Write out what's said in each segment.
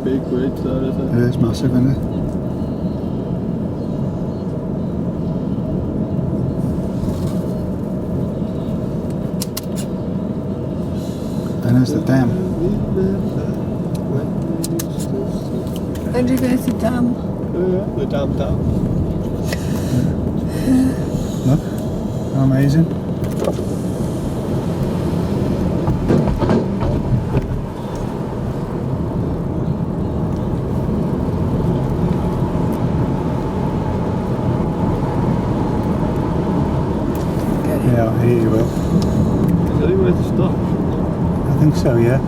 big bridge there, isn't it? It is massive, isn't it? And there's the dam. And there's the dam. Yeah, the dam. Look, how amazing. Yeah, I'll hear you will. Is there anywhere to stop? I think so, yeah.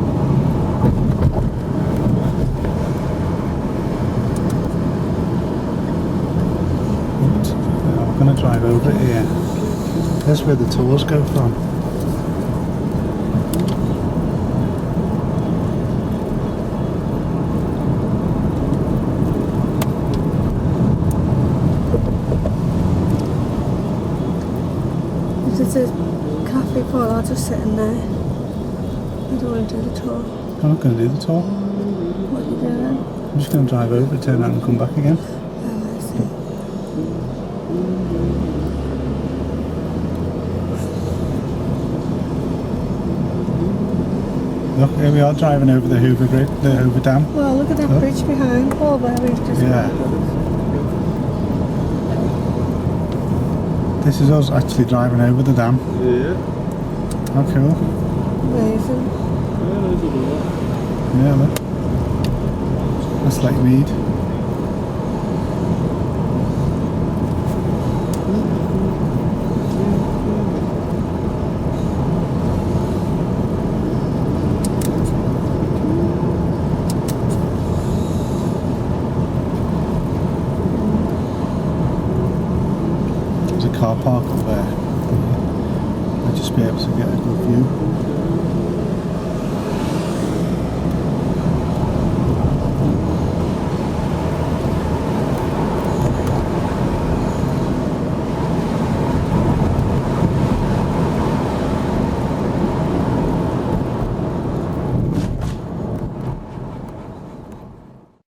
I'm going to drive over it here. That's where the tours go from. There's a cafe for I'll just sit in there. I don't want to do the tour. I'm not going to do the tour. What are you doing? I'm just going to drive over, turn around and come back again. Oh, I see. Look, here we are driving over the Hoover Bridge, the Hoover Dam. Well, look at that Look. bridge behind. Oh, where we've just Yeah. This is us actually driving over the dam. Yeah. How cool. Amazing. Yeah, there's a door. Yeah, look. That's like Mead. There's a car park up there. I'll just be able to get a good view.